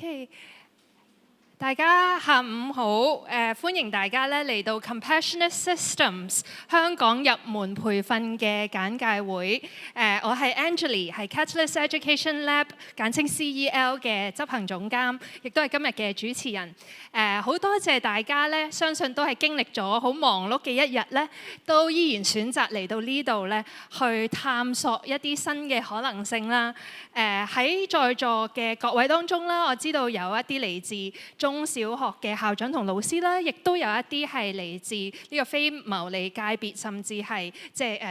OK， 大家下午好，歡迎大家咧嚟到 Compassionate Systems 香港入門培訓嘅簡介會。我係 Angeline， 係 Catalyst Education Lab 簡稱 CEL 嘅執行總監，亦都係今日嘅主持人。好多謝大家咧，相信都係經歷咗好忙碌嘅一日咧，都依然選擇嚟到呢度咧，去探索一啲新嘅可能性啦。喺在座嘅各位當中啦，我知道有一啲嚟自中小學嘅校長同老師啦，亦都有一啲係嚟自呢個非牟利界別，甚至係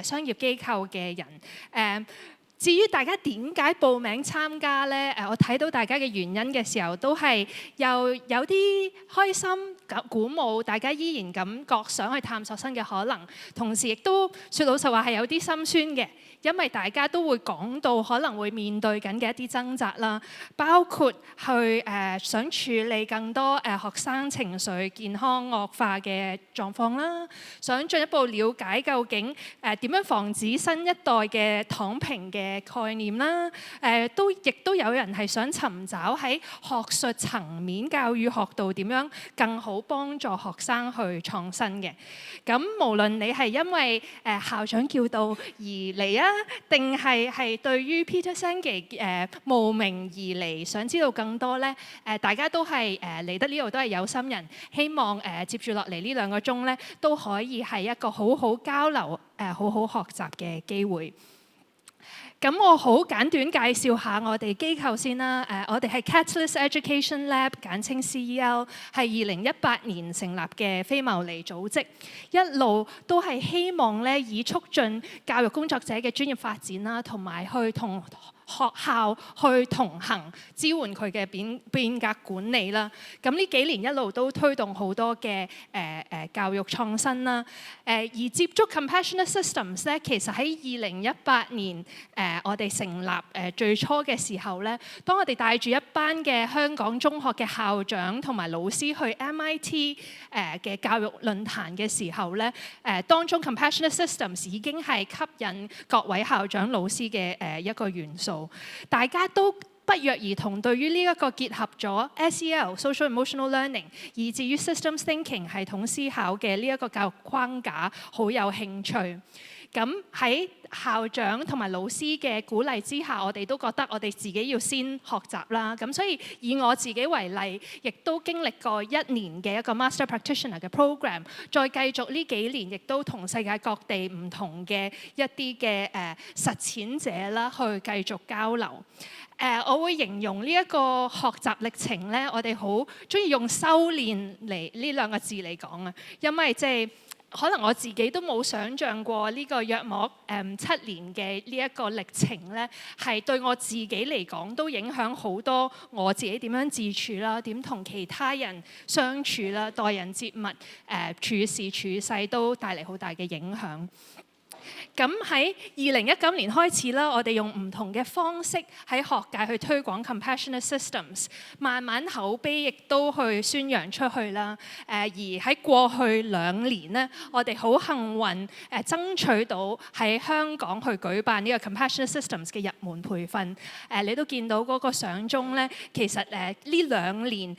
商業機構嘅人。至於大家點解報名參加呢？我睇到大家嘅原因嘅時候，都係又有啲開心、鼓舞，大家依然感覺想去探索新嘅可能，同時亦都說老實話係有啲心酸嘅。因為大家都會講到可能會面對緊嘅一啲掙扎啦，包括去想處理更多學生情緒健康惡化嘅狀況啦，想進一步了解究竟點樣防止新一代嘅躺平嘅概念啦，亦都有人係想尋找喺學術層面教育學度點樣更好幫助學生去創新嘅。咁無論你係因為校長叫到而嚟啊，定係對於 Peter Senge 慕名而嚟，想知道更多咧？大家都係嚟得呢度都係有心人，希望接住落嚟呢2個鐘咧，都可以係一個好好交流、好好學習嘅機會。咁我好簡短介紹下我哋機構先啦。我哋係 Catalyst Education Lab， 簡稱 CEL， 係2018年成立嘅非牟利組織，一路都係希望咧以促進教育工作者嘅專業發展啦，同埋去同學校去同行，支援佢嘅變革管理啦。咁呢幾年一路都推動好多嘅教育創新啦。而接觸 Compassionate Systems 咧，其實喺2018年我哋成立最初嘅時候咧，當我哋帶住一班嘅香港中學嘅校長同埋老師去 MIT 嘅教育論壇嘅時候咧，當中 Compassionate Systems 已經係吸引各位校長老師嘅一個元素。大家都不約而同對於呢一個結合咗 SEL（Social Emotional Learning） 以至於 Systems Thinking 系統思考嘅呢一個教育框架好有興趣。咁喺校長同埋老師嘅鼓勵之下，我哋都覺得我哋自己要先學習啦。咁所以以我自己為例，亦都經歷過1年嘅一個 Master Practitioner 嘅 program， 再繼續呢幾年，亦都同世界各地唔同嘅一啲嘅實踐者啦，去繼續交流。我會形容呢一個學習歷程咧，我哋好中意用修練嚟呢2個字嚟講啊，因為可能我自己都冇想像過呢個約莫7年嘅呢一個歷程咧，係對我自己嚟講都影響好多我自己點樣自處啦，點同其他人相處啦，待人接物處事處世都帶嚟好大嘅影響。咁喺2019年開始啦，我哋用唔同嘅方式喺學界去推廣 Compassionate Systems， 慢慢口碑亦都去宣揚出去啦。而喺過去2年呢，我哋好幸運爭取到喺香港去舉辦呢個 Compassionate Systems 嘅入門培訓。你都見到嗰個相中咧，其實呢2年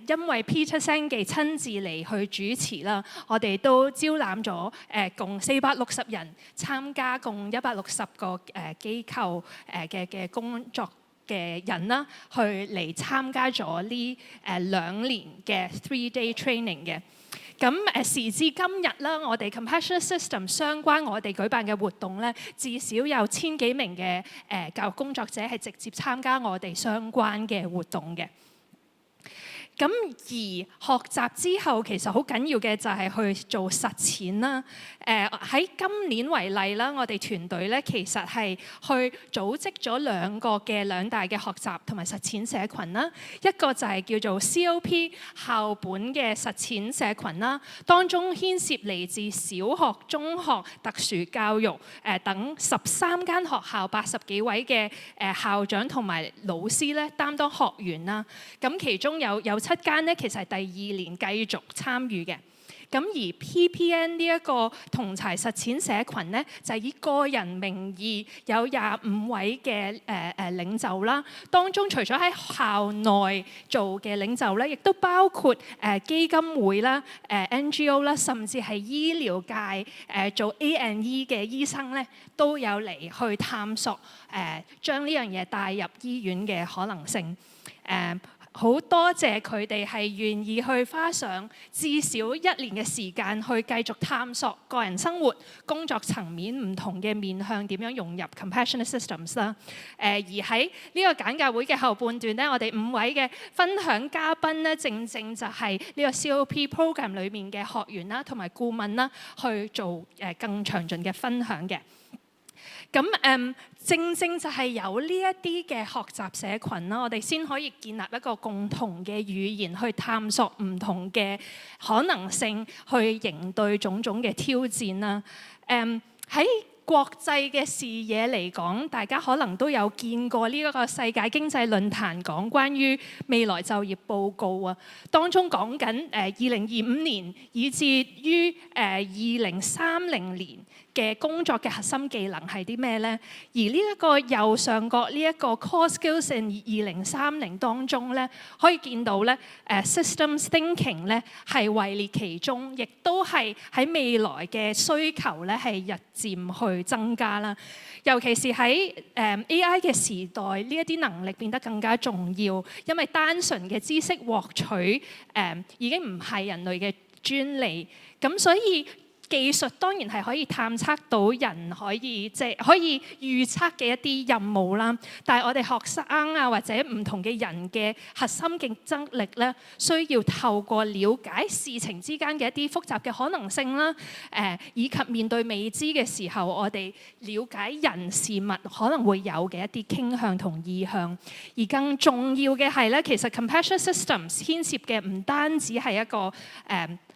因為 Peter Senge 親自嚟去主持啦，我哋都招攬咗共460人。參加共160個機構嘅工作嘅人啦，去嚟參加咗呢2年嘅 3-day training 嘅。咁時至今日啦，我哋 Compassionate System 相關我哋舉辦嘅活動咧，至少有1000幾名嘅教育工作者係直接參加我哋相關嘅活動嘅。咁而學習之後，其實好緊要嘅就係去做實踐啦。喺今年為例啦，我哋團隊咧其實係去組織咗2大嘅學習同埋實踐社群啦。一個就係叫做 COP 校本嘅實踐社群啦，當中牽涉嚟自小學、中學、特殊教育等13間學校80幾位嘅校長同埋老師咧擔當學員啦。咁其中有7間咧，其實係第2年繼續參與嘅。咁而 PPN 呢一個同儕實踐社群咧，就係以個人名義有25位嘅領袖啦。當中除咗喺校內做嘅領袖咧，亦都包括基金會啦、NGO 啦，甚至係醫療界做 A&E 嘅醫生咧，都有嚟去探索將呢樣嘢帶入醫院嘅可能性。好多謝佢哋係願意去花上至少1年嘅時間去繼續探索個人生活、工作層面唔同嘅面向點樣融入 Compassionate Systems 啦。而喺呢個簡介會嘅後半段咧，我哋5位嘅分享嘉賓咧，正正就係呢個 COP program 裏面嘅學員啦，同埋顧問啦，去做更詳盡嘅分享嘅。咁正正就係有呢一啲嘅學習社群啦，我哋先可以建立一個共同嘅語言，去探索唔同嘅可能性，去應對種種嘅挑戰啦。喺國際嘅視野嚟講，大家可能都有見過呢一個世界經濟論壇講關於未來就業報告啊，當中講緊2025年以至於2030年嘅工作嘅核心技能係啲咩呢？而呢一個右上角呢一個 Core Skills in 2030當中咧，可以見到咧Systems Thinking 咧係位列其中，亦都係喺未來嘅需求咧係日漸去增加啦。尤其是喺AI 嘅時代，呢一啲能力變得更加重要，因為單純嘅知識獲取已經唔係人類嘅專利，咁所以技術當然係可以探測到人可以可以預測嘅一啲任務啦，但係我哋學生啊或者唔同嘅人嘅核心競爭力咧，需要透過了解事情之間嘅一啲複雜嘅可能性啦，以及面對未知嘅時候，我哋了解人事物可能會有嘅一啲傾向同意向。而更重要嘅係咧，其實 Compassionate Systems 牽涉嘅唔單止係一個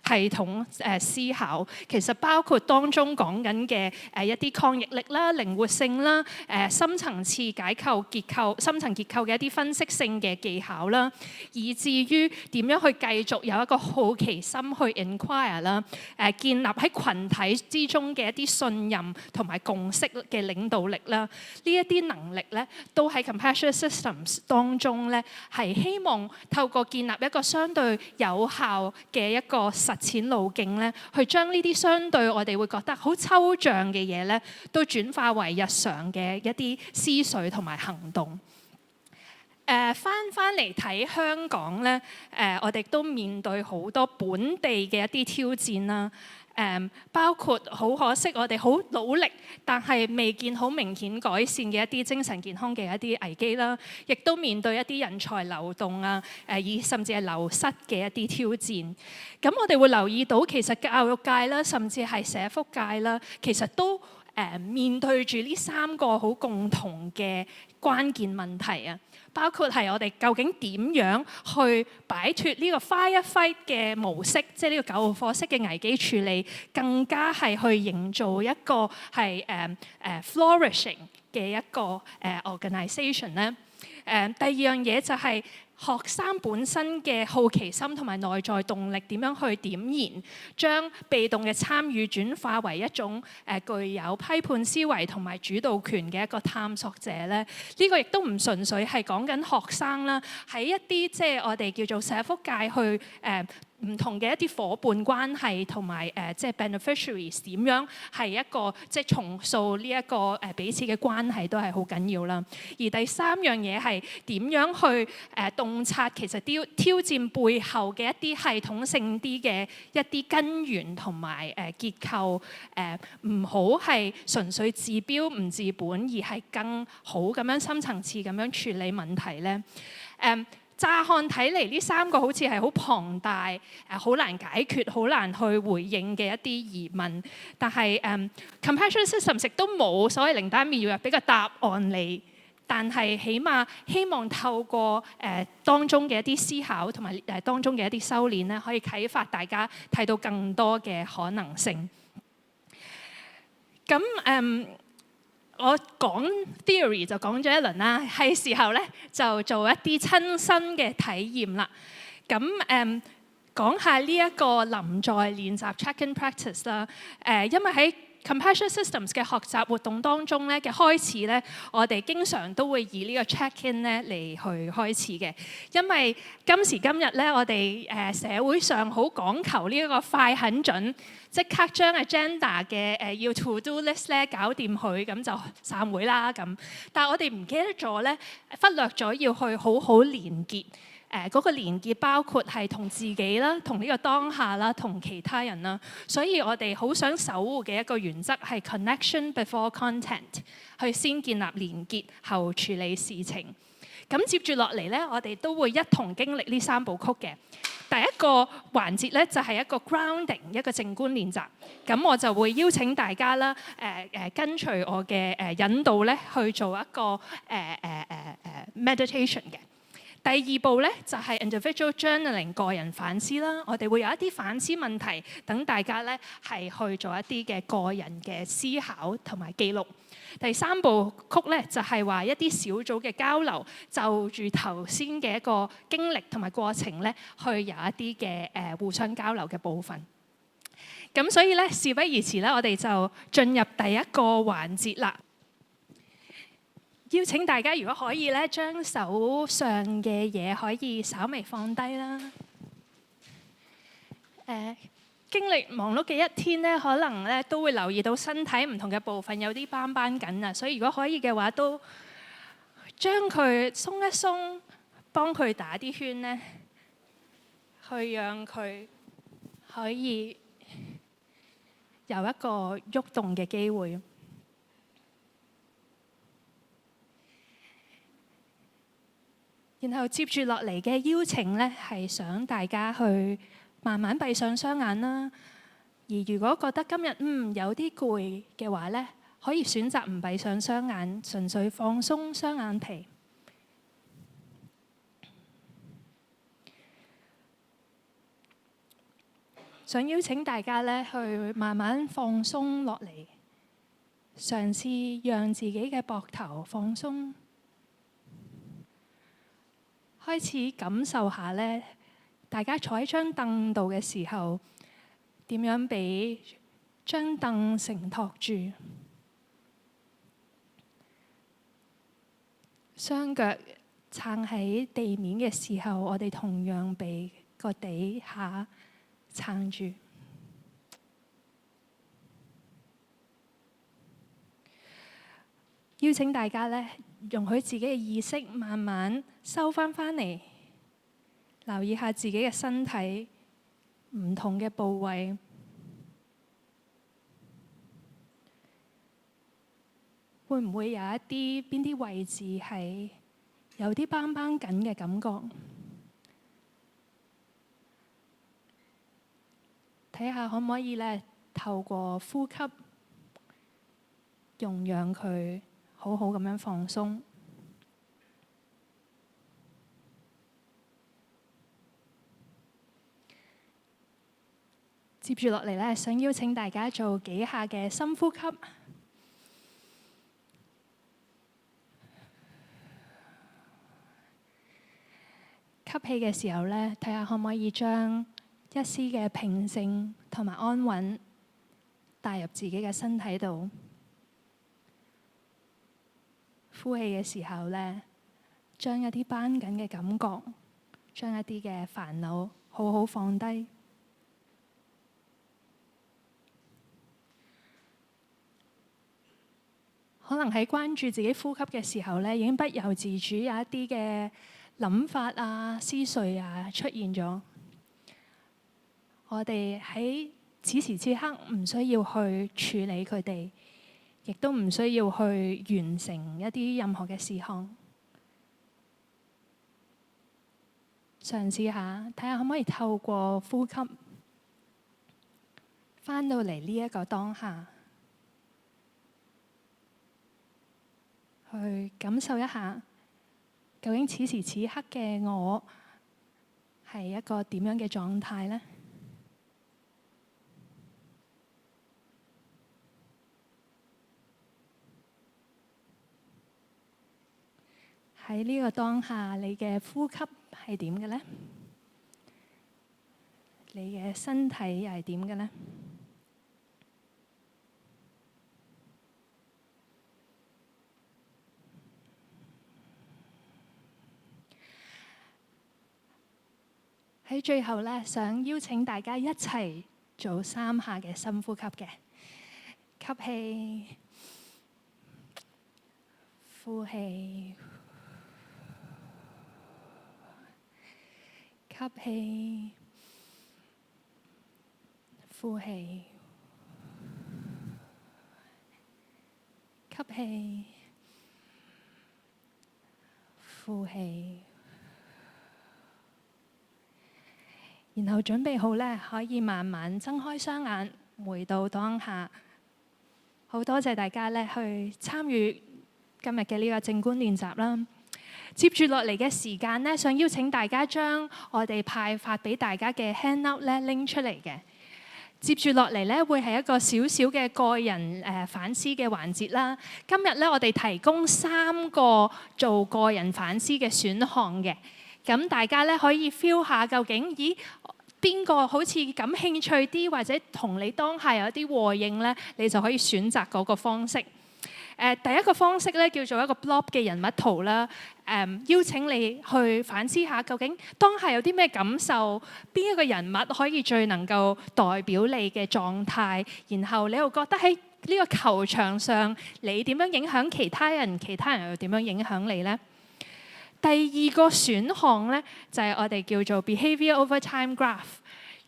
系統思考，其實包括當中講緊嘅一啲抗逆力啦、靈活性啦、深層次解構結構、深層結構嘅一啲分析性嘅技巧啦，以至於點樣去繼續有一個好奇心去 inquire 啦，建立喺群體之中嘅一啲信任同埋共識嘅領導力啦，呢一啲能力咧都喺 Compassionate Systems 當中咧係希望透過建立一個相對有效嘅一個實踐路徑咧，去將呢啲相對我哋會覺得好抽象嘅嘢咧，都轉化為日常嘅一啲思緒同埋行動。翻嚟睇香港咧，我哋都面對好多本地嘅一啲挑戰啦。包括好可惜，我哋好努力，但係未見好明顯改善嘅一啲精神健康嘅一啲危機啦，亦都面對一啲人才流動啊，甚至係流失嘅一啲挑戰。咁我哋會留意到，其實教育界啦，甚至係社福界啦，其實都面對住呢3個好共同嘅關鍵問題啊。包括係我哋究竟點樣去擺脫呢個 firefight 嘅模式，即係呢個救火式嘅危機處理，更加係去營造一個係flourishing 嘅一個organisation 咧。第二樣嘢就係學生本身嘅好奇心同埋內在動力點樣去點燃，將被動嘅參與轉化為一種具有批判思維同埋主導權嘅一個探索者咧。呢個亦都唔純粹係講緊學生啦，喺一啲即係我哋叫做社福界去唔同嘅一啲伙伴關係同埋即係 beneficiaries 點樣係一個即係重塑呢一個彼此嘅關係都係好緊要啦。而第3樣嘢係點樣去洞察其實挑戰背後嘅一啲系統性啲嘅一啲根源同埋結構，唔好係純粹治標唔治本，而係更好咁樣深層次咁樣處理問題咧。乍看睇嚟呢3個好似係好龐大、好難解決、好難去回應嘅一啲疑問，但係Compassionate Systems 亦都冇所謂靈丹妙藥俾個答案你，但係起碼希望透過當中嘅一啲思考同埋當中嘅一啲修煉咧，可以啟發大家睇到更多嘅可能性。咁我講 theory 就講咗一輪啦，係時候咧就做一啲親身嘅體驗啦。咁講下呢一個臨在練習 check-in practice 啦。因為喺Compassionate Systems 嘅學習活動當中咧嘅開始咧，我哋經常都會以呢個 check-in 咧嚟去開始嘅。因為今時今日咧，我哋社會上好講求呢一個快狠準，即刻將 agenda 嘅要 to do list 咧搞掂佢，咁就散會啦咁。但係我哋唔記得咗咧，忽略咗要去好好連結。嗰個連結包括係同自己啦、同呢個當下啦、同其他人啦，所以我哋好想守護嘅一個原則係 connection before content， 去先建立連結後處理事情。咁接住落嚟咧，我哋都會一同經歷呢3部曲嘅。第一個環節咧就係一個 grounding， 一個靜觀練習。咁我就會邀請大家啦，跟隨我嘅引導咧去做一個meditation 嘅。第二步咧就係 individual journaling 個人反思啦，我哋會有一啲反思問題，等大家咧係去做一啲嘅個人嘅思考同埋記錄。第3部曲咧就係話一啲小組嘅交流，就住頭先嘅一個經歷同埋過程咧，去有一啲嘅互相交流嘅部分。咁所以咧事不宜遲啦，我哋就進入第一個環節啦。邀請大家，如果可以咧，將手上嘅嘢可以稍微放低啦。經歷忙碌嘅一天咧，可能咧都會留意到身體唔同嘅部分有啲繃繃緊啊，所以如果可以嘅話，都將佢鬆一鬆，幫佢打啲圈咧，去讓佢可以有一個喐動嘅機會。然後接住落嚟嘅邀請咧，係想大家去慢慢閉上雙眼啦。而如果覺得今日有啲攰嘅話咧，可以選擇唔閉上雙眼，純粹放鬆雙眼皮。想邀請大家咧去慢慢放鬆落嚟，嘗試讓自己嘅膊頭放鬆。開始感受下咧，大家坐喺張凳度嘅時候，點樣俾張凳承托住？雙腳撐喺地面嘅時候，我哋同樣俾個地下撐住。邀請大家咧，容許自己嘅意識慢慢收返嚟，留意下自己嘅身體唔同嘅部位，會唔會有一啲邊啲位置係有啲繃繃緊嘅感覺？睇下可唔可以咧，透過呼吸，容讓佢好好咁樣放鬆。接住落嚟咧，想邀請大家做幾下嘅深呼吸。吸氣嘅時候咧，睇下可唔可以將一絲嘅平靜同埋安穩帶入自己嘅身體度。呼氣嘅時候咧，將一啲繃緊嘅感覺，將一啲嘅煩惱好好放低。可能喺關注自己呼吸嘅時候咧，已經不由自主有一啲嘅諗法啊、思緒啊出現咗。我哋喺此時此刻唔需要去處理佢哋，亦都唔需要去完成一啲任何嘅事項。嘗試下睇下可唔可以透過呼吸返到嚟呢一個當下，去感受一下，究竟此時此刻嘅我係一個點樣嘅狀態呢？喺呢個當下，你嘅呼吸係點嘅呢？你嘅身體又係點嘅呢？喺最後咧，想邀請大家一齊做3下嘅深呼吸嘅，吸氣，呼氣，吸氣，呼氣，吸氣，呼氣。然後準備好咧，可以慢慢睜開雙眼，回到當下。好多謝大家咧去參與今日嘅呢個靜觀練習啦。接住落嚟嘅時間咧，想邀請大家將我哋派發俾大家嘅 handout 咧拎出嚟嘅。接住落嚟咧，會係一個小小嘅個人反思嘅環節啦。今日咧，我哋提供3個做個人反思嘅選項嘅。咁大家咧可以 feel 下究竟，邊個好似感興趣啲，或者同你當下有啲和應咧，你就可以選擇嗰個方式。第一個方式咧叫做一個 blob 嘅人物圖啦。邀請你去反思下，究竟當下有啲咩感受，邊一個人物可以最能夠代表你嘅狀態，然後你又覺得喺呢個球場上，你點樣影響其他人，其他人又點樣影響你呢？第二個選項咧，就係我哋叫做 behavior over time graph。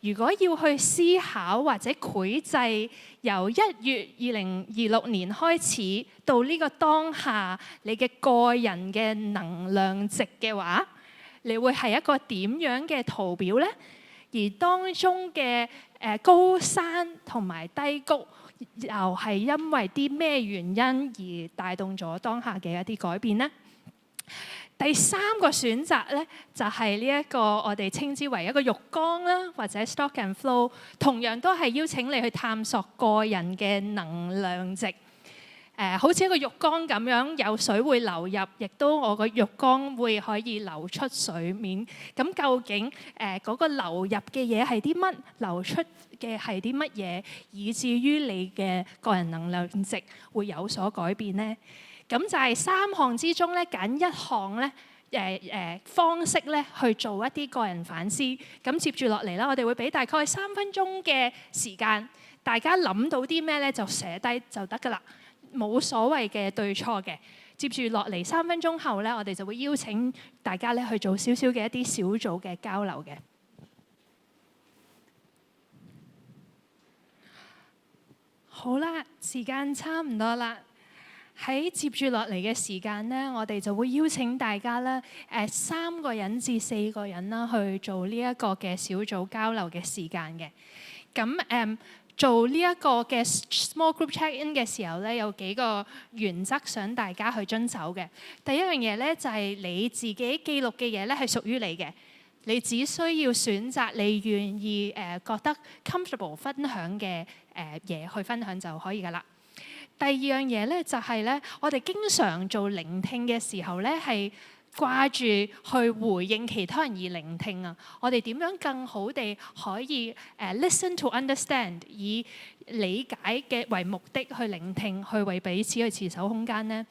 如果要去思考或者繪製由1月2026年開始到呢個當下你嘅個人嘅能量值嘅話，你會係一個點樣嘅圖表呢？而當中嘅高山同埋低谷，又係因為啲咩原因而帶動咗當下嘅一啲改變呢？第3個選擇咧，就係呢一個我哋稱之為一個浴缸啦，或者 stock and flow， 同樣都係邀請你去探索個人嘅能量值。好似一個浴缸咁樣，有水會流入，亦都我個浴缸會可以流出水面。咁究竟嗰個流入嘅嘢係啲乜？流出嘅係啲乜嘢？以至於你嘅個人能量值會有所改變呢？咁就係3項之中咧，揀1項咧，方式咧去做一啲個人反思。咁接住落嚟啦，我哋會俾大概3分鐘嘅時間，大家諗到啲咩咧就寫低就得㗎喇，冇所謂嘅對錯嘅。接住落嚟3分鐘後咧，我哋就會邀請大家咧去做少少嘅一啲小組嘅交流嘅。好啦，時間差唔多啦。喺接住落嚟嘅時間呢，我哋就會邀請大家咧，3個人至4個人啦，去做呢一個嘅小組交流嘅時間嘅。咁做呢一個嘅 small group check-in 嘅時候咧，有幾個原則想大家去遵守嘅。第一樣嘢咧就係你自己記錄嘅嘢咧係屬於你嘅，你只需要選擇你願意覺得 comfortable 分享嘅嘢去分享就可以㗎喇。第二樣嘢咧就係咧，我哋經常做聆聽嘅時候咧，係掛住去回應其他人而聆聽啊！我哋點樣更好地可以listen to understand， 以理解嘅為目的去聆聽，去為彼此去持守空間呢？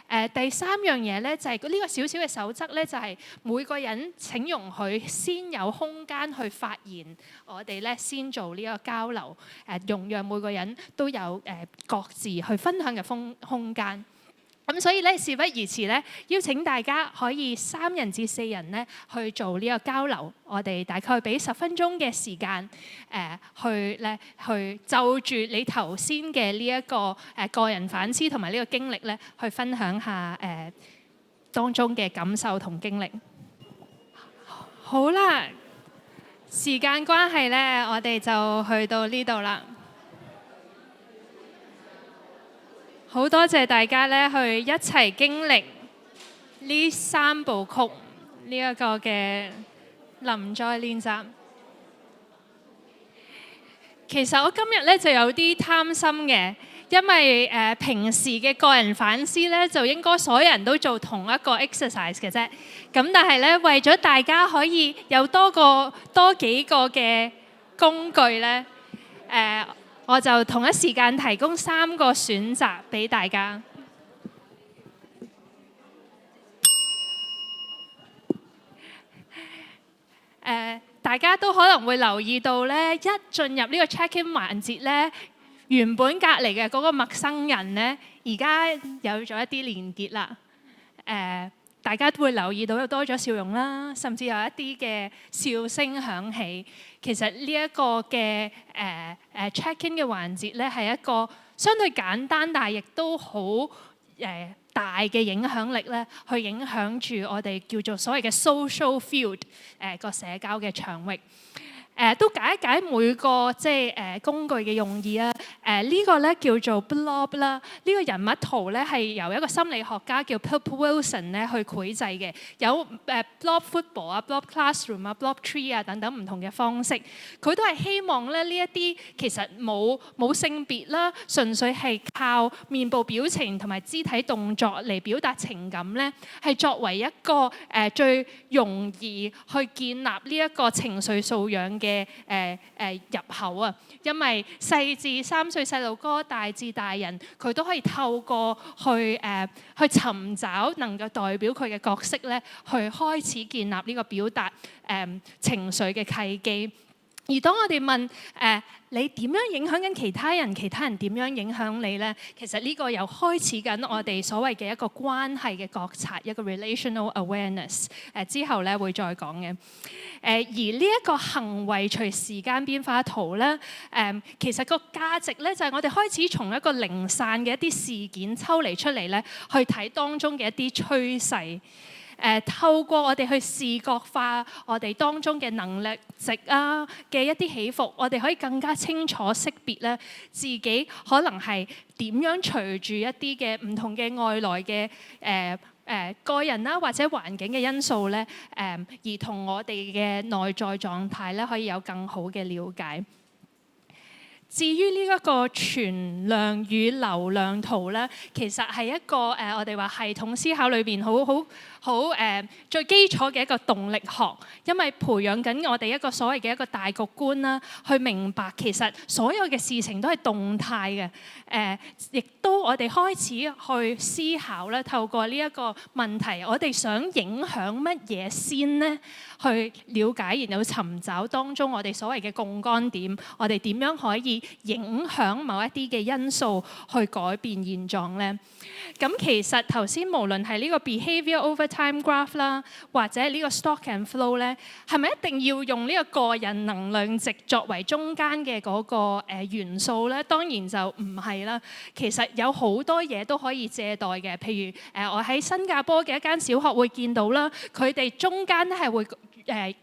第3樣嘢咧就係呢個小小嘅守則咧，就係每個人請容許先有空間去發言，我哋咧先做呢個交流，容讓每個人都有各自去分享嘅空間。咁所以咧，事不宜遲咧，邀請大家可以3人至4人咧去做呢個交流。我哋大概俾10分鐘嘅時間，去就住你頭先嘅呢一個個人反思同埋呢個經歷咧，去分享下當中嘅感受同經歷。好啦，時間關係咧，我哋就去到呢度啦。好多謝大家咧，去一齊經歷呢3部曲呢一個嘅臨在練習。其實我今日咧就有啲貪心嘅，因為平時嘅個人反思咧就應該所有人都做同一個 exercise 嘅啫。咁但係咧，為咗大家可以有多幾個嘅工具呢，我就同一時間提供3個選擇俾大家。大家都可能會留意到呢，一進入呢個 check-in 環節呢，原本隔離嘅嗰個陌生人呢，而家有咗一啲連結啦。大家都會留意到有多咗笑容啦，甚至有一啲嘅笑聲響起。其實呢一個嘅check-in 嘅環節呢，係一個相對簡單，但係亦都好大嘅影響力咧，去影響住我哋叫做所謂嘅 social field 個社交嘅場域。都解一解每個即係工具嘅用意啊。呢個咧叫做 blob 啦。呢個人物圖咧係由一個心理學家叫 Pip Wilson 咧去繪製嘅。有blob football 啊、blob classroom 啊、blob tree 啊等等唔同嘅方式。佢都係希望咧呢一啲其實冇性別啦，純粹係靠面部表情同埋肢體動作嚟表達情感咧，係作為一個最容易去建立呢一個情緒素養嘅入口啊。因為細至3歲細路哥，大至大人，佢都可以透過去尋找能夠代表佢嘅角色咧，去開始建立呢個表達情緒嘅契機。而當我哋問你點樣影響緊其他人，其他人點樣影響你呢？其實呢個又開始緊我哋所謂嘅一個關係嘅覺察，一個 relational awareness。之後咧會再講嘅。而呢一個行為隨時間變化圖咧，其實個價值咧就係我哋開始從一個零散嘅一啲事件抽離出嚟咧，去睇當中嘅一啲趨勢。透過我哋去視覺化我哋當中嘅能力值啊嘅一啲起伏，我哋可以更加清楚識別咧自己可能係點樣隨住一啲嘅唔同嘅外來嘅個人啦或者環境嘅因素咧，而同我哋嘅內在狀態咧可以有更好嘅了解。至於呢一個存量與流量圖咧，其實係一個我哋話系統思考裏邊好最基礎嘅一個動力學，因為培養緊我哋一個所謂嘅一個大局觀啦，去明白其實所有嘅事情都係動態嘅。亦都我哋開始去思考咧，透過呢一個問題，我哋想影響乜嘢先呢？去了解，然後尋找當中我哋所謂嘅槓桿點，我哋點樣可以影響某一啲嘅因素去改變現狀呢？咁其實頭先無論係呢個 behavior over time graph 啦，或者呢個 stock and flow 咧，係咪一定要用呢個個人能量值作為中間嘅嗰個元素咧？當然就唔係啦。其實有好多嘢都可以借代嘅，譬如我喺新加坡嘅一間小學會見到啦，佢哋中間咧係會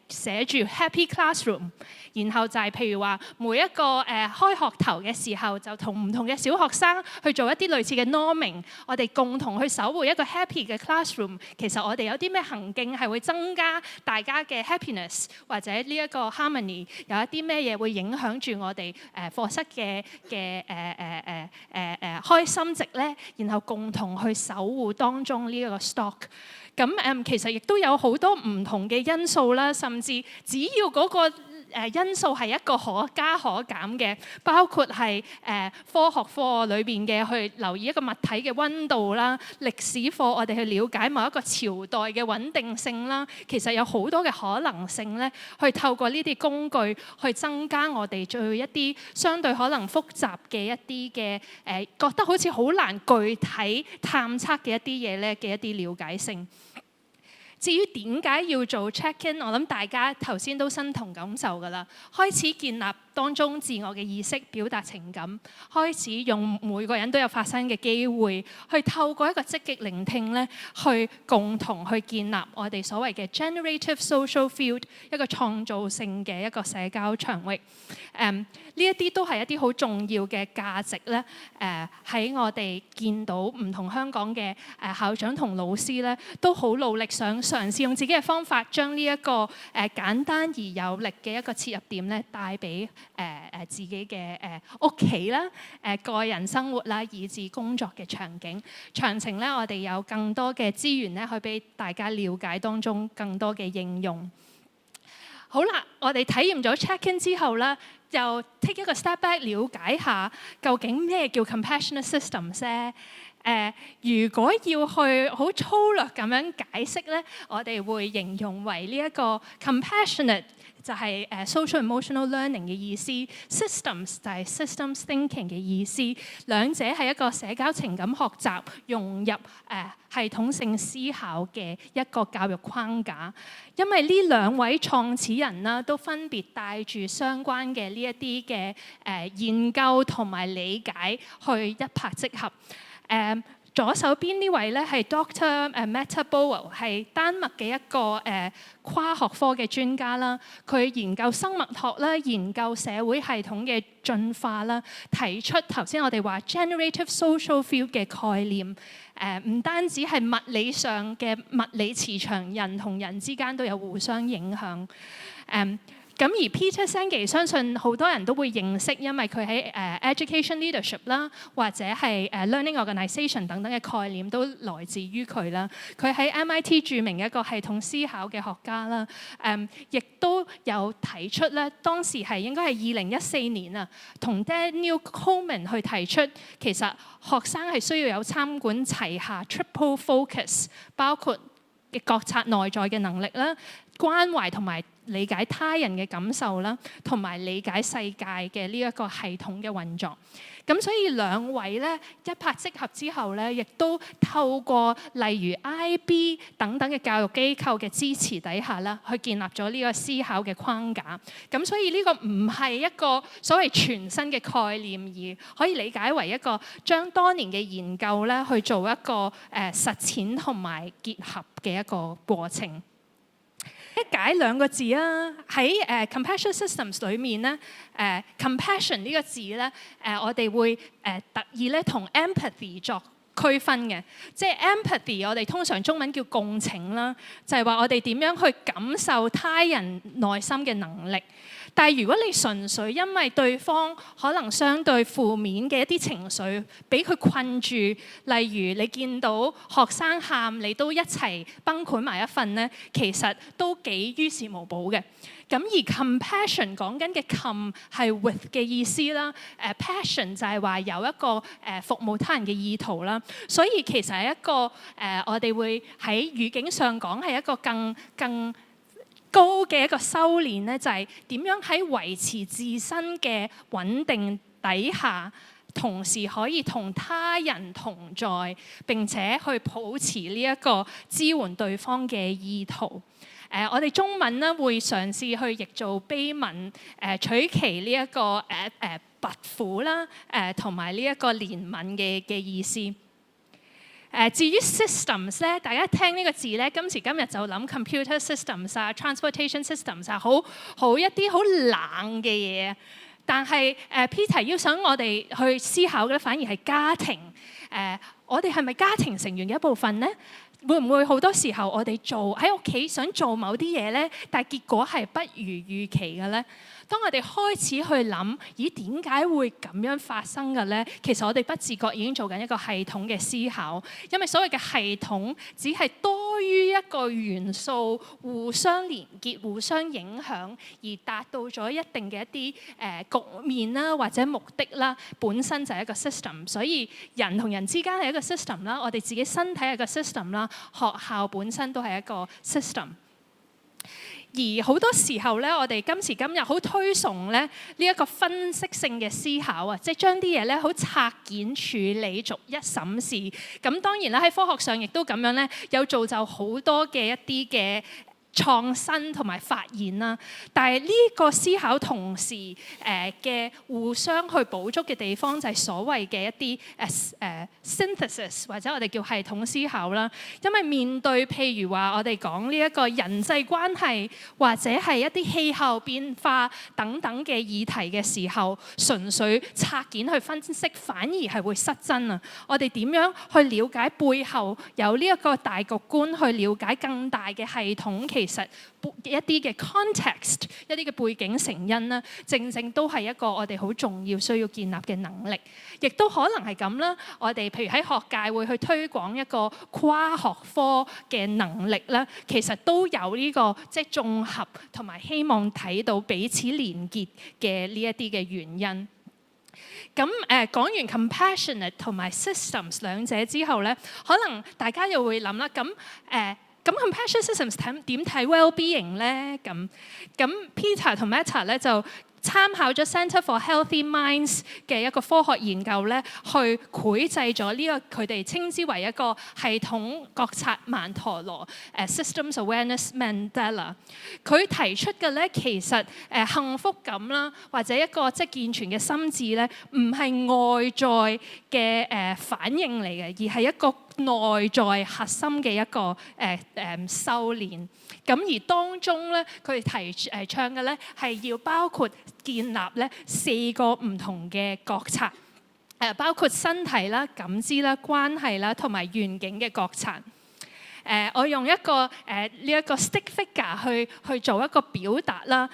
寫住 Happy Classroom， 然後就係譬如話每一個開學頭嘅時候，就同唔同嘅小學生去做一啲類似嘅 norming， 我哋共同去守護一個 happy 嘅 classroom。其實我哋有啲咩行徑係會增加大家嘅 happiness 或者呢一個 harmony， 有一啲咩嘢會影響住我哋課室嘅開心值咧，然後共同去守護當中呢一個 stock。咁其實亦都有好多唔同嘅因素啦，甚至只要嗰個因素係一個可加可減嘅，包括係科學課裏邊嘅去留意一個物體嘅溫度啦，歷史課我哋去了解某一個朝代嘅穩定性啦，其實有好多嘅可能性咧，去透過呢啲工具去增加我哋對一啲相對可能複雜嘅一啲嘅覺得好似好難具體探測嘅一啲嘢咧嘅一啲了解性。至於點解要做 check-in， 我諗大家頭先都身同感受㗎啦。開始建立當中自我嘅意識，表達情感，開始用每個人都有發聲嘅機會，去透過一個積極聆聽咧，去共同去建立我哋所謂嘅 generative social field， 一個創造性嘅一個社交場域。呢一啲都係一啲好重要嘅價值咧。喺我哋見到唔同香港嘅校長同老師咧，都好努力想嘗試用自己嘅方法，將呢一個簡單而有力嘅一個切入點咧，帶俾自己嘅屋企啦、個人生活啦，以至工作嘅場景。詳情咧，我哋有更多嘅資源咧，去俾大家了解當中更多嘅應用。好啦，我哋體驗咗 check-in 之後咧，就 take 一個 step back 了解下究竟咩叫 compassionate systems 咧？如果要去好粗略咁樣解釋咧，我哋會形容為呢一個 compassionate 就係social emotional learning 嘅意思 ，systems 就係 systems thinking 嘅意思，兩者係一個社交情感學習融入系統性思考嘅一個教育框架。因為呢兩位創始人啦，都分別帶住相關嘅呢一啲嘅研究同埋理解去一拍即合。左手邊呢位咧係 Dr. Mette Bouwel， 係丹麥嘅一個跨學科嘅專家啦。佢研究生物學啦，研究社會系統嘅進化啦，提出頭先我哋話 generative social field 嘅概念。唔單止係物理上嘅物理磁場，人同人之間都有互相影響。咁而 Peter Senge 相信好多人都會認識，因為佢喺education leadership 啦，或者係learning organization 等等嘅概念都來自於佢啦。佢喺 MIT 著名嘅一個系統思考嘅學家啦，亦都有提出咧，當時係應該係2014年啊，同 Daniel Coleman 去提出，其實學生係需要有參管齊下 triple focus， 包括嘅覺察內在嘅能力啦，關懷同埋理解他人嘅感受啦，同埋理解世界嘅呢一個系統嘅運作。咁所以兩位咧一拍即合之後咧，亦都透過例如 IB 等等嘅教育機構嘅支持底下啦，去建立咗呢個思考嘅框架。咁所以呢個唔係一個所謂全新嘅概念，而可以理解為一個將多年嘅研究咧去做一個實踐同埋結合嘅一個過程。一解兩個字啊，喺compassion systems 裏面咧，compassion 呢個字咧，我哋會特意咧同 empathy 作區分嘅，即係 empathy 我哋通常中文叫共情啦，就係話我哋點樣去感受他人內心嘅能力。但係如果你純粹因為對方可能相對負面嘅一啲情緒，俾佢困住，例如你見到學生喊，你都一齊崩潰埋一份咧，其實都幾於事無補嘅。咁而 compassion 講緊嘅 com 係 with 嘅意思啦，passion 就係話有一個服務他人嘅意圖啦，所以其實係一個我哋會喺語境上講係一個更高嘅一個修練咧，就係點樣喺維持自身嘅穩定底下，同時可以同他人同在，並且去保持呢一個支援對方嘅意圖。我哋中文咧會嘗試去譯做悲憫，取其呢一個拔苦啦，同埋呢一個憐憫嘅意思。至於 systems 咧，大家聽呢個字咧，今時今日就諗 computer systems 啊、transportation systems 啊，好一啲好冷嘅嘢。但係Peter 要想我哋去思考嘅，反而係家庭。我哋係咪家庭成員嘅一部分咧？會唔會好多時候我哋喺屋企想做某啲嘢咧，但係結果係不如預期嘅咧？當我哋開始去諗，咦，點解會咁樣發生嘅咧？其實我哋不自覺已經做緊一個系統嘅思考，因為所謂嘅系統只係多於一個元素互相連結、互相影響，而達到咗一定嘅一啲局面啦，或者目的啦，本身就係一個 system。所以人同人之間係一個 system 啦，我哋自己身體係一個 system 啦，學校本身都係一個 system。而好多時候咧，我哋今時今日好推崇咧呢一個分析性嘅思考啊，即係將啲嘢咧好拆件處理、逐一審視。咁當然啦，喺科學上亦都咁樣咧，有造就好多嘅一啲嘅創新同埋發現啦，但係呢個思考同時嘅互相去補足嘅地方，就係所謂嘅一啲synthesis 或者我哋叫系統思考啦。因為面對譬如話我哋講呢一個人際關係或者係一啲氣候變化等等嘅議題嘅時候，純粹拆件去分析，反而係會失真啊！我哋點樣去了解背後有呢一個大局觀，去了解更大嘅系統，其其實一啲嘅 context、一啲嘅背景成因啦，正正都係一個我哋好重要需要建立嘅能力。亦都可能係咁啦，我哋譬如喺學界會去推廣一個跨學科嘅能力啦，其實都有呢個即係綜合同埋希望睇到彼此連結嘅呢一啲嘅原因。咁講完 compassionate 同埋 systems 兩者之後咧，可能大家又會諗啦，咁 compassionate systems 點睇 well-being 咧？咁 Peter 同 Meta 咧就參考咗 Centre for Healthy Minds 嘅一個科學研究咧，去繪製咗呢個佢哋稱之為一個系統覺察曼陀羅Systems Awareness Mandala。佢提出嘅咧，其實幸福感啦，或者一個即係健全嘅心智咧，唔係外在嘅反應嚟嘅，而係一個內在核心嘅一個修練。咁而當中咧，佢哋提倡嘅咧係要包括建立咧4個唔同嘅覺察，包括身體啦、感知啦、關係啦同埋願景嘅覺察。我用一個呢一個 stick figure 去做一個表達啦。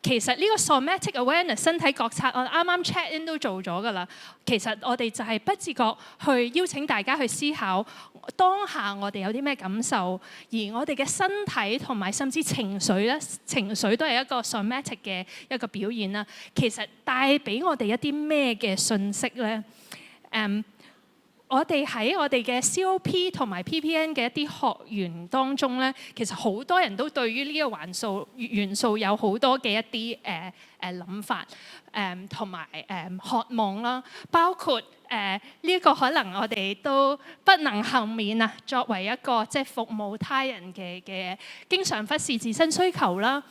其實呢個 somatic awareness 身體覺察，我啱啱 check in 都做咗㗎啦。其實我哋就係不自覺去邀請大家去思考當下我哋有啲咩感受，而我哋嘅身體同埋甚至情緒咧，情緒都係一個 somatic 嘅一個表現啦。其實帶俾我哋一啲咩嘅訊息咧？我哋喺我哋嘅 COP 同埋 PPN 嘅一啲學員當中咧，其實好多人都對於呢個元素有好多嘅一啲諗法，同埋渴望啦，包括呢一個可能我哋都不能幸免啊。作為一個即係服務他人嘅，經常忽視自身需求啦，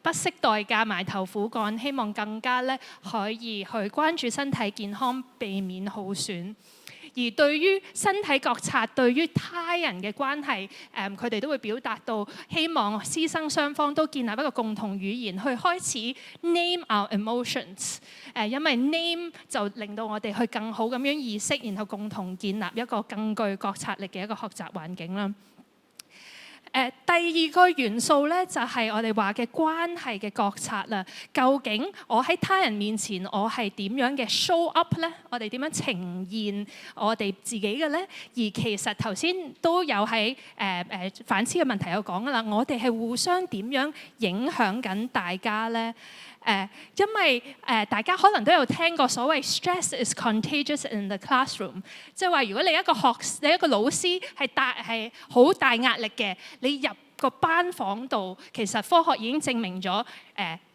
不惜代價埋頭苦幹，希望更加咧可以去關注身體健康，避免耗損。而對於身體覺察，對於他人嘅關係，佢哋都會表達到希望師生雙方都建立一個共同語言，去開始 name our emotions。因為 name 就令到我哋去更好咁樣意識，然後共同建立一個更具覺察力嘅一個學習環境啦。第二個元素咧，就係我哋話嘅關係嘅覺察啦。究竟我喺他人面前，我係點樣嘅 show up 咧？我哋點樣呈現我哋自己嘅咧？而其實頭先都有喺反思嘅問題有講噶啦，我哋係互相點樣影響緊大家咧？因為大家可能都有聽過所謂 stress is contagious in the classroom， 即係話如果你一個老師係好大壓力嘅，你入個班房度，其實科學已經證明咗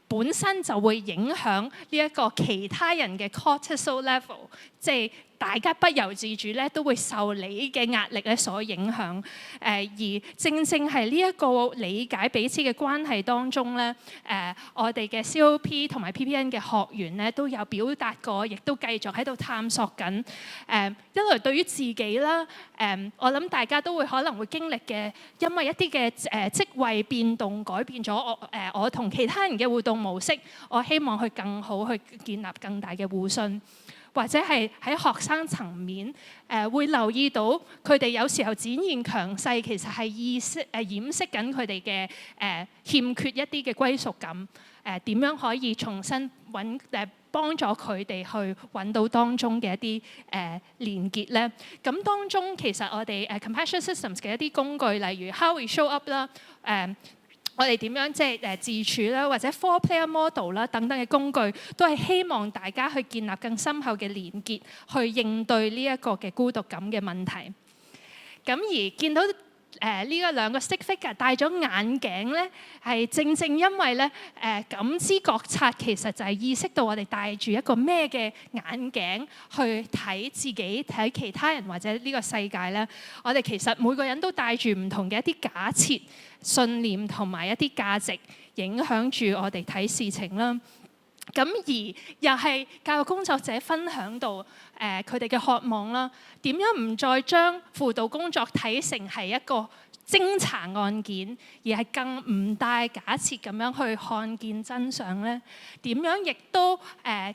本身就會影響呢一個其他人嘅 cortisol level， 即係大家不由自主咧都會受你嘅壓力咧所影響。而正正係呢一個理解彼此嘅關係當中咧，我哋嘅 COP 同埋 PPN 嘅學員咧都有表達過，亦都繼續喺度探索緊。一來對於自己啦，我諗大家都會可能會經歷嘅，因為一啲嘅職位變動改變咗我同其他人嘅互動模式，我希望去更好去建立更大嘅互信。或者係喺學生層面，會留意到佢哋有時候展現強勢，其實係掩飾緊佢哋嘅欠缺一啲嘅歸屬感。點樣可以重新幫助佢哋去揾到當中嘅一啲連結咧？咁當中其實我哋Compassion Systems 嘅一啲工具，例如 How We Show Up 啦，我哋點樣即係自處啦，或者 Four Player Model 啦等等嘅工具，都係希望大家去建立更深厚嘅連結，去應對呢一個嘅孤獨感嘅問題。咁而見到呢個兩個 stick figure 戴咗眼鏡咧，係正正因為咧感知覺察其實就係意識到我哋戴住一個咩嘅眼鏡去睇自己、睇其他人或者呢個世界咧。我哋其實每個人都帶住唔同嘅一啲假設、信念同埋一啲價值，影響住我哋睇事情啦。咁而又係教育工作者分享到佢哋嘅渴望啦，點樣唔再將輔導工作睇成係一個偵查案件，而係更唔帶假設咁樣去看見真相呢？點樣亦都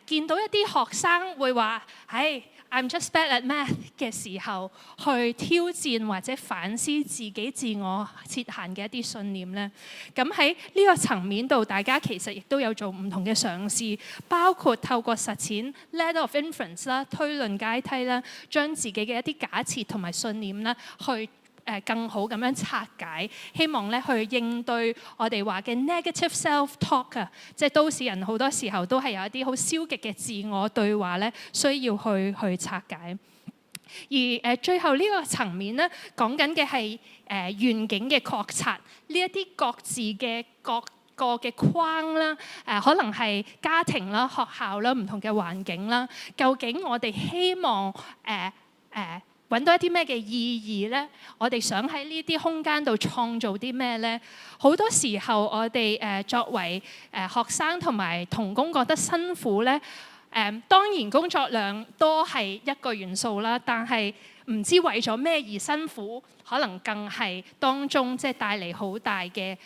見到一啲學生會話係I'm just bad at math 嘅時候，去挑戰或者反思自己自我設限嘅一啲信念呢？咁喺呢個層面度，大家其實亦都有做唔同嘅嘗試，包括透過實踐 ladder of inference 啦、推論階梯啦，將自己嘅一啲假設同埋信念咧，去更好咁樣拆解，希望咧去應對我哋話嘅 negative self-talk 啊，即係都市人好多時候都係有一啲好消極嘅自我對話咧，需要去拆解。而最後呢個層面咧，講緊嘅係願景嘅覺察，呢一啲各自嘅各個嘅框啦，可能係家庭啦、學校啦、唔同嘅環境啦，究竟我哋希望揾到一啲咩嘅意義呢？我哋想喺呢啲空間度創造啲咩呢？好多時候我哋作為學生同埋同工覺得辛苦呢，當然工作量多係一個元素啦，但係唔知為咗咩而辛苦，可能更係當中即係帶嚟好大嘅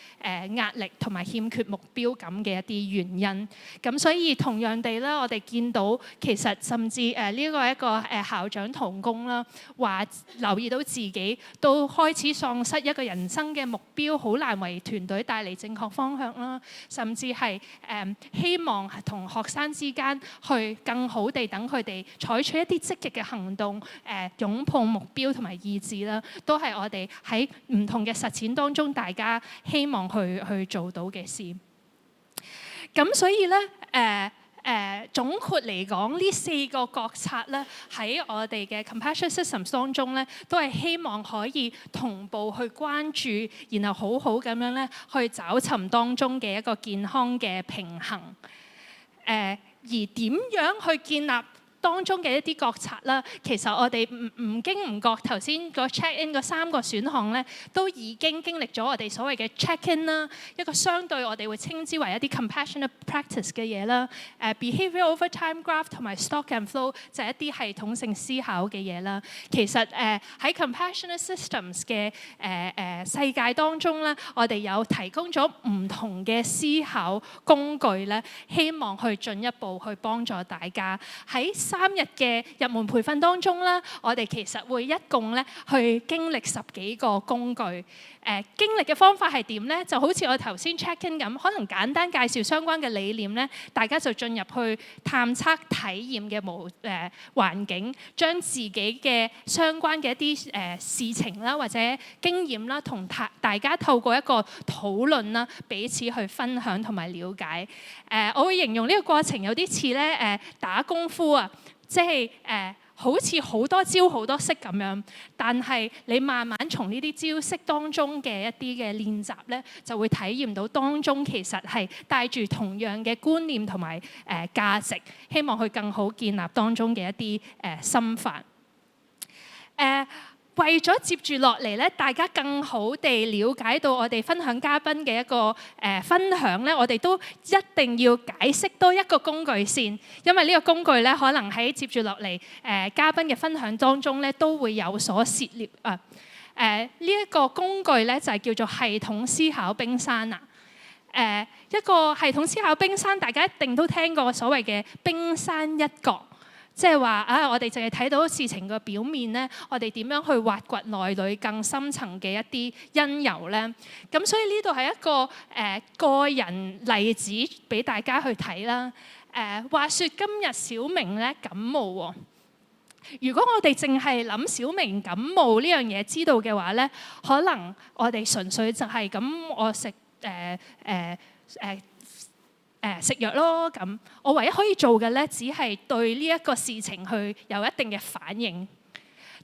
壓力同埋欠缺目標感嘅一啲原因。咁所以同樣地咧，我哋見到其實甚至呢個一個校長同工啦，話留意到自己都開始喪失一個人生嘅目標，好難為團隊帶嚟正確方向啦。甚至係希望同學生之間去更好地等佢哋採取一啲積極嘅行動，擁抱目標同埋意志啦，都係我哋喺唔同嘅實踐當中，大家希望去做到嘅事。咁所以咧，總括嚟講，呢四個覺察咧，喺我哋嘅 Compassionate Systems 當中咧，都係希望可以同步去關注，然後好好咁樣咧去找尋當中嘅一個健康嘅平衡。而點樣去建立當中嘅一啲覺察啦，其實我哋唔經唔覺頭先個 check in 嗰3個選項咧，都已經經歷咗我哋所謂嘅 check in 啦，一個相對我哋會稱之為一啲 compassionate practice 嘅嘢啦。behavior over time graph 同埋 stock and flow 就係一啲系統性思考嘅嘢啦。其實喺 compassionate systems 嘅世界當中咧，我哋有提供咗唔同嘅思考工具咧，希望去進一步去幫助大家喺3日嘅入門培訓當中咧，我哋其實會一共咧去經歷10幾個工具。經歷嘅方法係點呢？就好似我頭先 check in 咁，可能簡單介紹相關嘅理念咧，大家就進入去探測體驗嘅環境，將自己嘅相關嘅一啲事情啦或者經驗啦，同大家透過一個討論啦，彼此去分享同埋了解。我會形容呢個過程有啲似咧打功夫啊，即係好似好多招好多式咁樣，但係你慢慢從呢啲招式當中嘅一啲嘅練習咧，就會體驗到當中其實係帶住同樣嘅觀念同埋價值，希望去更好建立當中嘅一啲心法。為咗接住落嚟咧，大家更好地了解到我哋分享嘉賓嘅一個分享咧，我哋都一定要解釋多一個工具先，因為呢個工具咧，可能喺接住落嚟嘉賓嘅分享當中咧，都會有所涉獵啊。呢一個工具咧就係叫做系統思考冰山啊。一個系統思考冰山，大家一定都聽過所謂嘅冰山一角。即係話我哋淨係睇到事情嘅表面咧，我哋點樣去挖掘內裏更深層嘅一啲因由咧？咁所以呢度係一個個人例子俾大家去睇啦。話說今日小明咧感冒喎。如果我哋淨係諗小明感冒呢樣嘢知道嘅話咧，可能我哋純粹就係咁，我食食藥咯，咁我唯一可以做嘅咧，只係對呢一個事情去有一定嘅反應。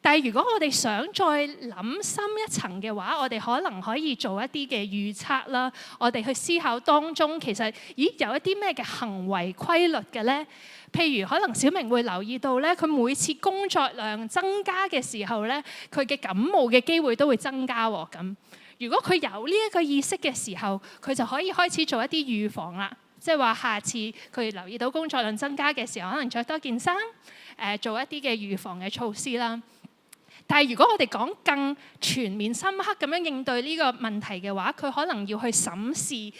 但係如果我哋想再諗深一層嘅話，我哋可能可以做一啲嘅預測啦。我哋去思考當中其實有一啲咩嘅行為規律嘅咧？譬如可能小明會留意到咧，佢每次工作量增加嘅時候咧，佢嘅感冒嘅機會都會增加喎。咁如果佢有呢一個意識嘅時候，佢就可以開始做一啲預防啦。即係話，下次佢留意到工作量增加嘅時候，可能着多件衫，做一啲嘅預防嘅措施啦。但係如果我哋講更全面深刻咁樣應對呢個問題嘅話，佢可能要去審視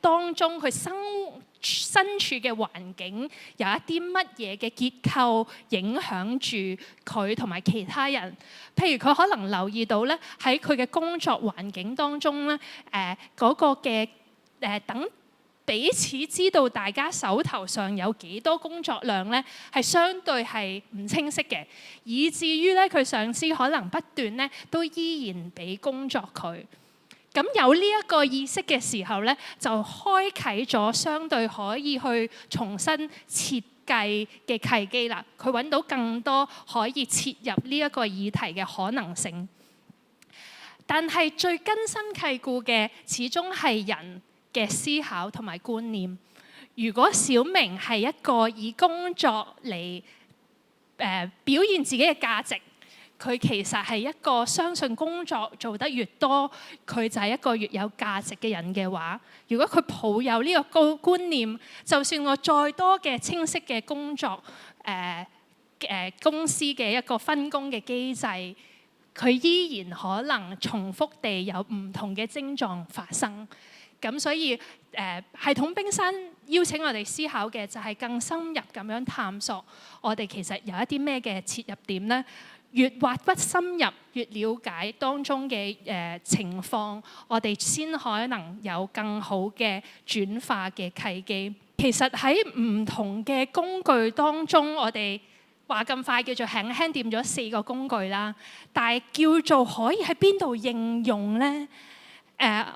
當中佢身處嘅環境有一啲乜嘢嘅結構影響住佢同埋其他人。譬如佢可能留意到咧，喺佢嘅工作環境當中咧，嗰個嘅等彼此知道大家手頭上有幾多工作量咧，係相對係唔清晰嘅，以至於咧佢上司可能不斷咧都依然俾工作佢。咁有呢一個意識嘅時候咧，就開啟咗相對可以去重新設計嘅契機啦。佢揾到更多可以切入呢一個議題嘅可能性。但係最根深蒂固嘅，始終係人嘅思考同埋觀念。如果小明係一個以工作嚟表現自己嘅價值，佢其實係一個相信工作做得越多，佢就係一個越有價值嘅人嘅話，如果佢抱有呢個觀念，就算我再多嘅清晰嘅工作公司嘅一個分工嘅機制，佢依然可能重複地有唔同嘅症狀發生。咁所以系統冰山邀請我哋思考嘅就係更深入咁樣探索我哋其實有一啲咩嘅切入點呢？越挖掘深入，越了解當中嘅情況，我哋先可能有更好嘅轉化嘅契機。其實喺唔同嘅工具當中，我哋話咁快叫做輕輕掂咗4個工具啦，但係叫做可以喺邊度應用呢？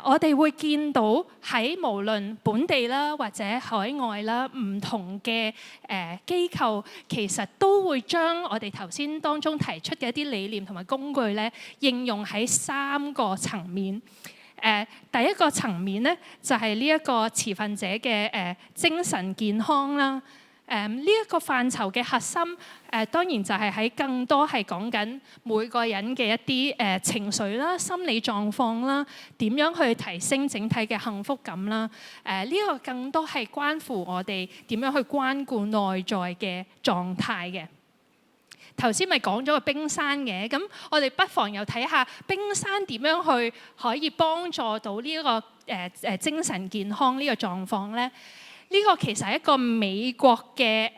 我哋會見到喺無論本地啦或者海外啦，唔同嘅機構其實都會將我哋頭先當中提出嘅一啲理念同埋工具咧，應用喺3個層面。第一個層面咧就係呢一個持份者嘅精神健康啦。呢一個範疇嘅核心，當然就係喺更多係講緊每個人嘅一啲情緒啦、心理狀況啦，點樣去提升整體嘅幸福感啦。呢個更多係關乎我哋點樣去關顧內在嘅狀態嘅。頭先咪講咗個冰山嘅，咁我哋不妨又睇下冰山點樣去可以幫助到呢一個精神健康呢個狀況咧。呢個其實係一個美國嘅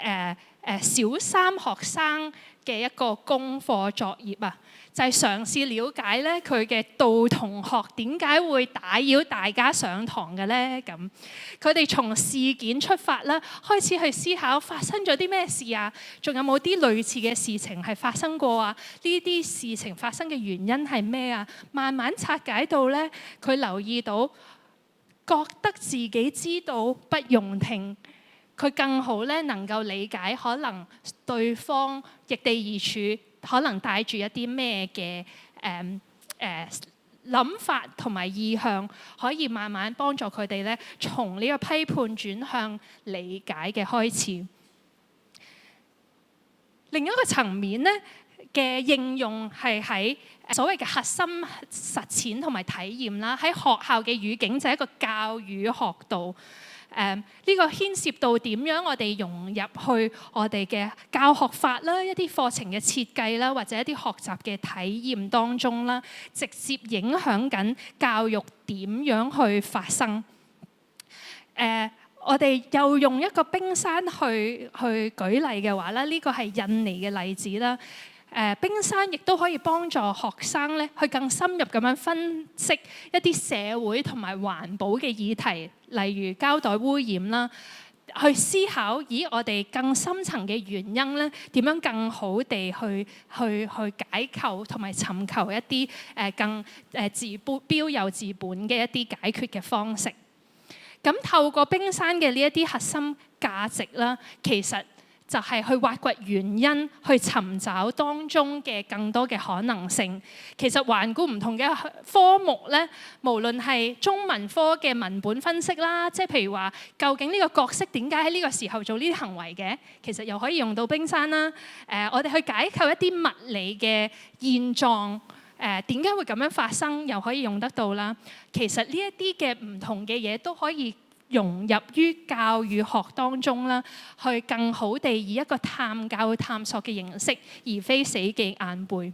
小3學生嘅一個功課作業啊，就係嘗試了解咧佢嘅導同學點解會打擾大家上堂嘅咧。咁佢哋從事件出發啦，開始去思考發生咗啲咩事啊，仲有冇啲類似嘅事情係發生過啊？呢啲事情發生嘅原因係咩啊？慢慢拆解到咧，佢留意到，覺得自己知道不用聽，佢更好咧能夠理解可能對方易地而處，可能帶住一啲咩嘅諗法同埋意向，可以慢慢幫助佢哋咧從呢個批判轉向理解嘅開始。另一個層面咧嘅應用係喺所謂嘅核心實踐同埋體驗啦，喺學校嘅語境就係一個教與學度。呢個牽涉到點樣我哋融入去我哋嘅教學法啦、一啲課程嘅設計啦，或者一啲學習嘅體驗當中啦，直接影響緊教育點樣去發生。我哋又用一個冰山去舉例嘅話咧，呢個係印尼嘅例子啦。冰山亦都可以幫助學生咧，去更深入咁樣分析一啲社會同埋環保嘅議題，例如膠袋污染啦，去思考，我哋更深層嘅原因咧，點樣更好地去解構同埋尋求一啲更標有治本嘅一啲解決嘅方式。咁透過冰山嘅呢一啲核心價值啦，其實就係去挖掘原因，去尋找當中嘅更多嘅可能性。其實環顧唔同嘅科目咧，無論係中文科嘅文本分析啦，即係譬如話，究竟呢個角色點解喺呢個時候做呢啲行為嘅？其實又可以用到冰山啦。我哋去解構一啲物理嘅現狀，點解會咁樣發生，又可以用得到啦。其實呢一啲嘅唔同嘅嘢都可以融入於教與學當中啦，去更好地以一個探究探索嘅形式，而非死記硬背。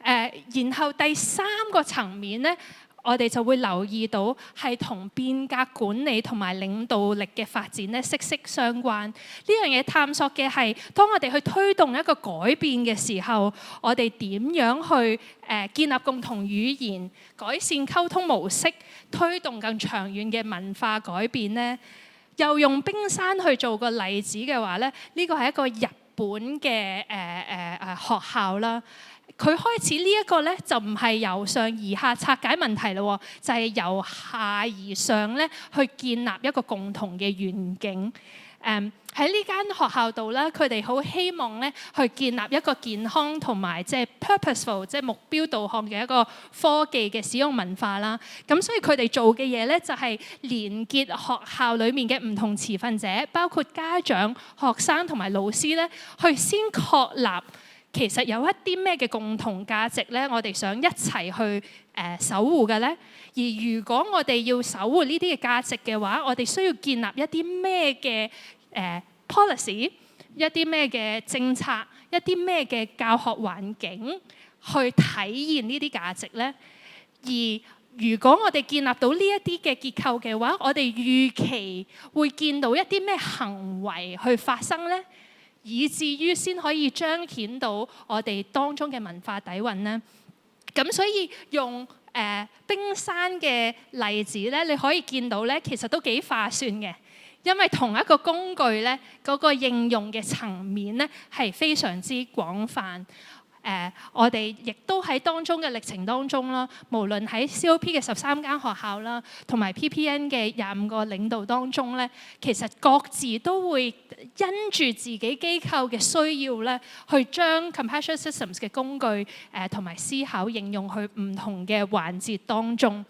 然後第三個層面咧，我哋就會留意到係同變革管理同埋領導力嘅發展咧息息相關。呢樣嘢探索嘅係，當我哋去推動一個改變嘅時候，我哋點樣去建立共同語言、改善溝通模式、推動更長遠嘅文化改變呢？又用冰山去做個例子嘅話咧，呢個係一個日本嘅學校啦。佢開始呢一個咧，就唔係由上而下拆解問題咯，就係由下而上咧去建立一個共同嘅願景。喺呢間學校度咧，佢哋好希望咧去建立一個健康同埋即係 purposeful， 即係目標導向嘅一個科技嘅使用文化啦。咁所以佢哋做嘅嘢咧，就係連結學校裡面嘅唔同持份者，包括家長、學生同埋老師咧，去先確立其實有一啲咩嘅共同價值咧，我哋想一齊去守護嘅咧。而如果我哋要守護呢啲嘅價值嘅話，我哋需要建立一啲咩嘅policy， 一啲咩嘅政策，一啲咩嘅教學環境去體現呢啲價值咧。而如果我哋建立到呢一啲嘅結構嘅話，我哋預期會見到一啲咩行為去發生咧？以至於先可以彰顯到我哋當中嘅文化底蘊呢。咁所以用冰山嘅例子咧，你可以見到咧，其實都幾划算嘅，因為同一個工具咧，嗰個應用嘅層面咧係非常之廣泛。我哋亦都喺當中嘅歷程當中啦，無論喺 COP 嘅13間學校啦，同埋 PPN 嘅25個領導當中咧，其實各自都會因住自己機構嘅需要咧，去將 Compassionate Systems 嘅工具同埋思考應用去唔同嘅環節當中。